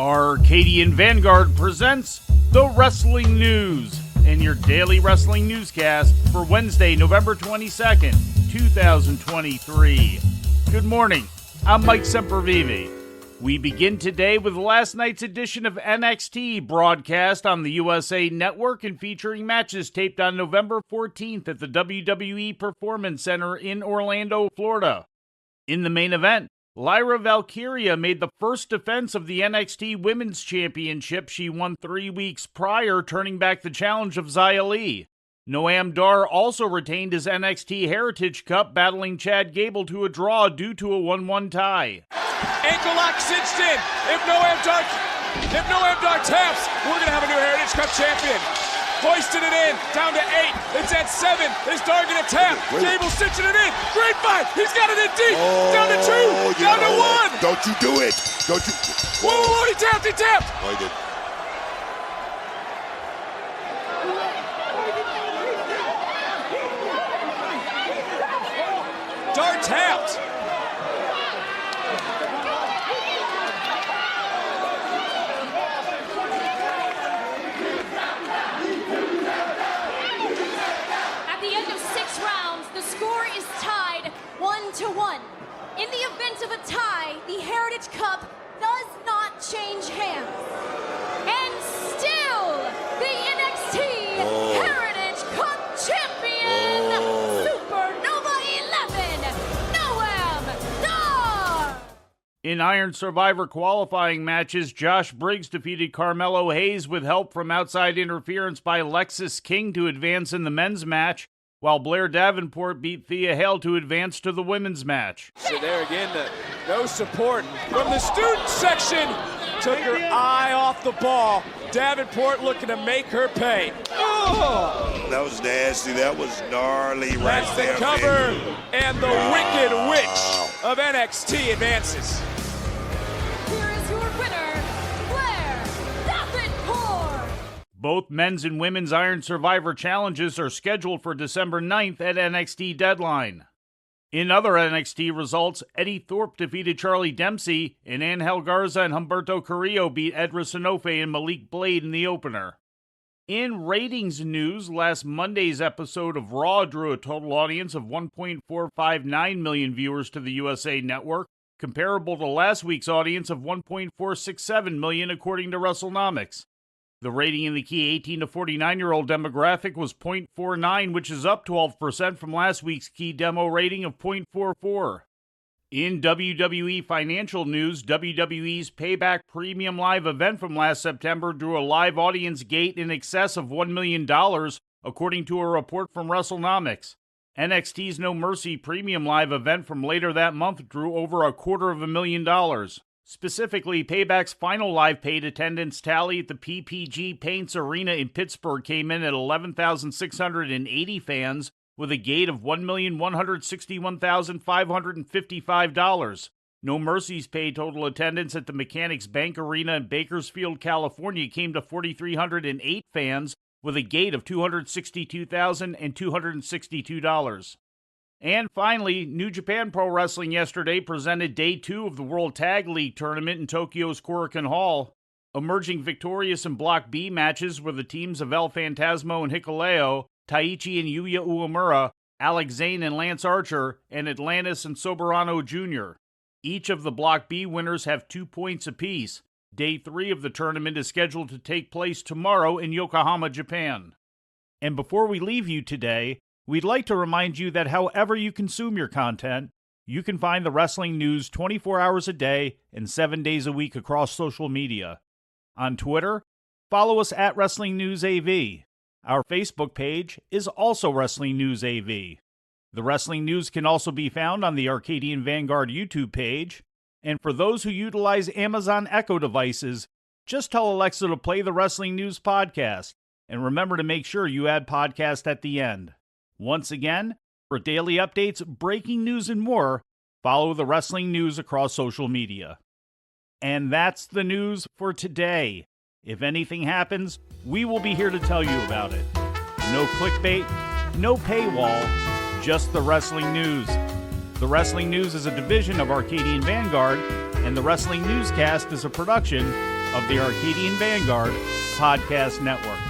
Arcadian Vanguard presents the Wrestling News and your daily wrestling newscast for Wednesday, November 22nd, 2023. Good morning, I'm Mike Sempervive. We begin today with last night's edition of NXT, broadcast on the USA Network and featuring matches taped on November 14th at the WWE Performance Center in Orlando, Florida. In the main event, Lyra Valkyria made the first defense of the NXT Women's Championship she won 3 weeks prior, turning back the challenge of Xia Li. Noam Dar also retained his NXT Heritage Cup, battling Chad Gable to a draw due to a 1-1 tie. Ankle lock cinched in. If Noam Dar taps, we're going to have a new Heritage Cup champion. Hoisting it in, down to 8. It's at 7. Is Dar going to tap? Gable cinching it in. Great fight. He's got it in deep. Down to 2. Down to 1. Don't you do it. Don't you. Whoa. He tapped. Oh, he did. Dar tapped. Is tied 1-1. In the event of a tie, the Heritage Cup does not change hands. And still, the NXT Heritage Cup champion, Supernova 11, Noam Dar. In Iron Survivor qualifying matches, Josh Briggs defeated Carmelo Hayes with help from outside interference by Lexis King to advance in the men's match, while Blair Davenport beat Thea Hale to advance to the women's match. So there again, no support from the student section. Took her eye off the ball. Davenport looking to make her pay. Oh! That was nasty. That was gnarly right That's there. The cover, and the Wicked Witch of NXT advances. Here is your winner, Blair Davenport. Both men's and women's Iron Survivor challenges are scheduled for December 9th at NXT Deadline. In other NXT results, Eddie Thorpe defeated Charlie Dempsey, and Angel Garza and Humberto Carrillo beat Edris Enofe and Malik Blade in the opener. In ratings news, last Monday's episode of Raw drew a total audience of 1.459 million viewers to the USA Network, comparable to last week's audience of 1.467 million according to WrestleNomics. The rating in the key 18 to 49-year-old demographic was 0.49, which is up 12% from last week's key demo rating of 0.44. In WWE Financial news, WWE's Payback Premium Live event from last September drew a live audience gate in excess of $1 million, according to a report from WrestleNomics. NXT's No Mercy Premium Live event from later that month drew over $250,000. Specifically, Payback's final live paid attendance tally at the PPG Paints Arena in Pittsburgh came in at 11,680 fans, with a gate of $1,161,555. No Mercy's paid total attendance at the Mechanics Bank Arena in Bakersfield, California came to 4,308 fans, with a gate of $262,262. And finally, New Japan Pro Wrestling yesterday presented Day 2 of the World Tag League Tournament in Tokyo's Korakuen Hall. Emerging victorious in Block B matches were the teams of El Phantasmo and Hikuleo, Taichi and Yuya Uemura, Alex Zane and Lance Archer, and Atlantis and Soberano Jr. Each of the Block B winners have 2 points apiece. Day 3 of the tournament is scheduled to take place tomorrow in Yokohama, Japan. And before we leave you today, we'd like to remind you that however you consume your content, you can find the wrestling news 24 hours a day and 7 days a week across social media. On Twitter, follow us at Wrestling News AV. Our Facebook page is also Wrestling News AV. The Wrestling News can also be found on the Arcadian Vanguard YouTube page. And for those who utilize Amazon Echo devices, just tell Alexa to play the Wrestling News podcast. And remember to make sure you add podcast at the end. Once again, for daily updates, breaking news, and more, follow the Wrestling News across social media. And that's the news for today. If anything happens, we will be here to tell you about it. No clickbait, no paywall, just the Wrestling News. The Wrestling News is a division of Arcadian Vanguard, and the Wrestling Newscast is a production of the Arcadian Vanguard Podcast Network.